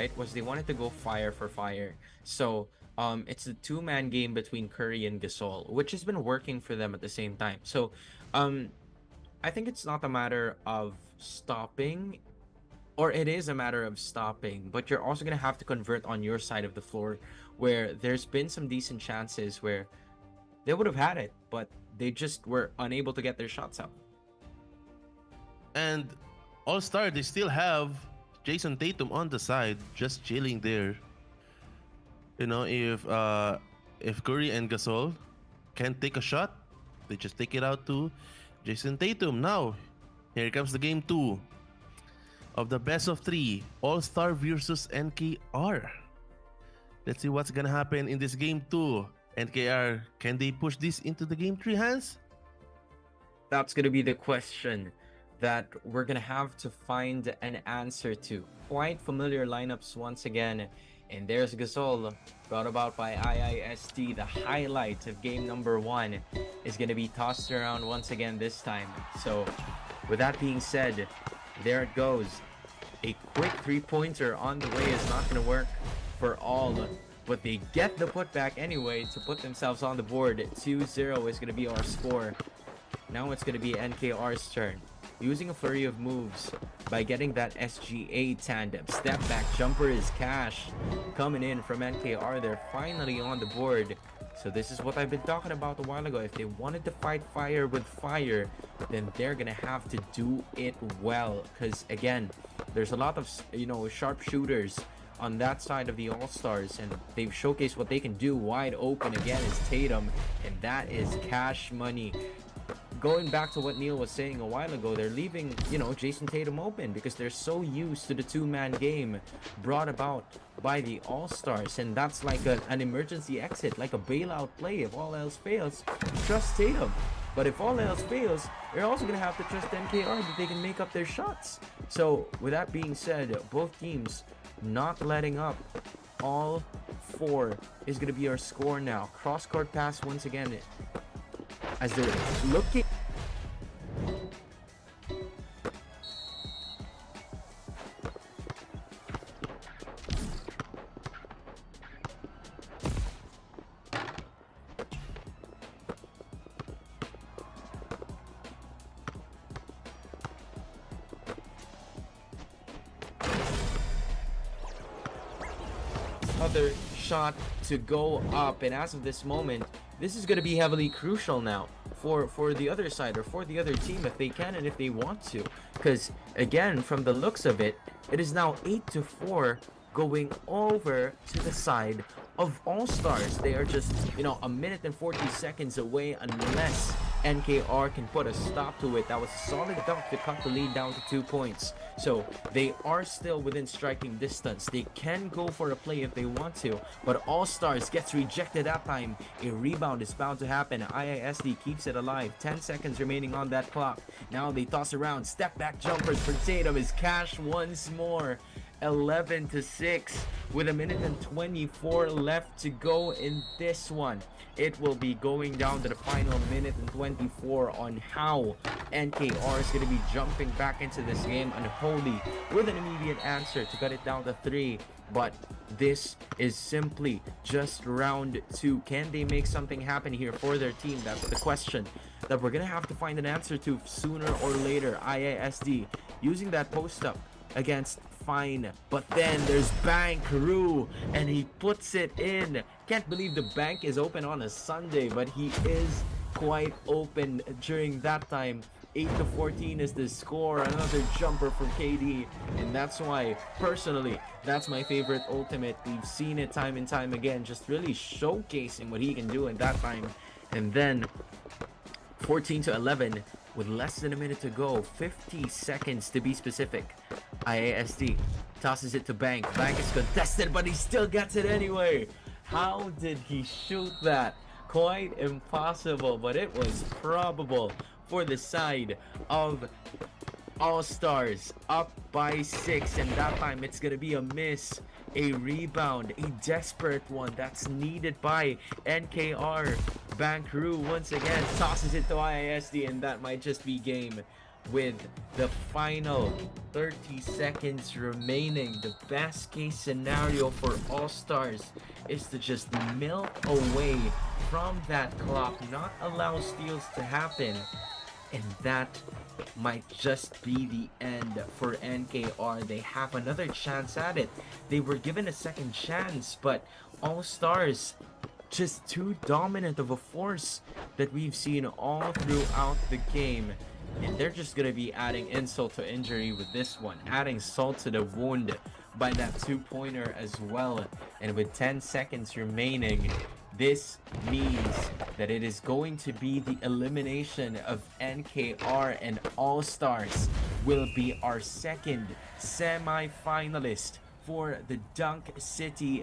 right, was they wanted to go fire for fire. So it's a two-man game between Curry and Gasol, which has been working for them at the same time. So um, I think it's not a matter of stopping, or it is a matter of stopping, but you're also going to have to convert on your side of the floor, where there's been some decent chances where they would have had it, but they just were unable to get their shots up. And All Star, they still have Jason Tatum on the side, just chilling there. You know, if Curry and Gasol can't take a shot, they just take it out to Jason Tatum. Now, here comes the game two of the best of three, All Star versus NKR. Let's see what's gonna happen in this game two. NKR, can they push this into the game three, Hans? That's going to be the question that we're going to have to find an answer to. Quite familiar lineups once again. And there's Gasol, brought about by IISD. The highlight of game number one is going to be tossed around once again this time. So, with that being said, there it goes. A quick three-pointer on the way is not going to work for all, but they get the putback anyway to put themselves on the board. 2-0 is going to be our score. Now it's going to be NKR's turn. Using a flurry of moves by getting that SGA tandem. Step back jumper is cash coming in from NKR. They're finally on the board. So this is what I've been talking about a while ago. If they wanted to fight fire with fire, then they're going to have to do it well. Because again, there's a lot of, sharpshooters on that side of the All-Stars, and they've showcased what they can do. Wide open again is Tatum, and that is cash money. Going back to what Neil was saying a while ago, they're leaving, Jason Tatum open because they're so used to the two-man game brought about by the All-Stars, and that's like an emergency exit, like a bailout play. If all else fails, trust Tatum. But if all else fails, you're also going to have to trust NKR that they can make up their shots. So, with that being said, both teams not letting up. All four is going to be our score now. Cross-court pass once again as they're looking. Other shot to go up, and as of this moment, this is going to be heavily crucial now for the other side, or for the other team, if they can and if they want to, because again, from the looks of it, it is now 8-4 going over to the side of All-Stars. They are just, a minute and 40 seconds away, unless NKR can put a stop to it. That was a solid dunk to cut the lead down to 2 points. So they are still within striking distance. They can go for a play if they want to, but All-Stars gets rejected that time. A rebound is bound to happen. IISD keeps it alive. 10 seconds remaining on that clock. Now they toss around. Step back jumpers for Tatum is cash once more. 11-6 with a minute and 24 left to go in this one. It will be going down to the final minute and 24 on how NKR is going to be jumping back into this game unholy with an immediate answer to cut it down to 3. But this is simply just round 2. Can they make something happen here for their team? That's the question that we're going to have to find an answer to sooner or later. IISD using that post up against Fine, but then there's Bank Rue, and he puts it in. Can't believe the bank is open on a Sunday, but he is quite open during that time. 8-14 is the score. Another jumper from KD, and that's why, personally, that's my favorite ultimate. We've seen it time and time again, just really showcasing what he can do in that time. And then 14-11 with less than a minute to go, 50 seconds to be specific. IASD tosses it to Bank. Bank is contested, but he still gets it anyway. How did he shoot that? Quite impossible, but it was probable for the side of All-Stars, up by 6, and that time it's gonna be a miss. A rebound, a desperate one that's needed by NKR. Bankru once again tosses it to IISD, and that might just be game. with the final 30 seconds remaining. The best case scenario for All Stars is to just milk away from that clock, not allow steals to happen, and that might just be the end for NKR. They have another chance at it. They were given a second chance, but All Stars just too dominant of a force that we've seen all throughout the game. And they're just gonna be adding insult to injury with this one, adding salt to the wound by that two-pointer as well. And with 10 seconds remaining, this means that it is going to be the elimination of NKR, and All Stars will be our second semi-finalist for the Dunk City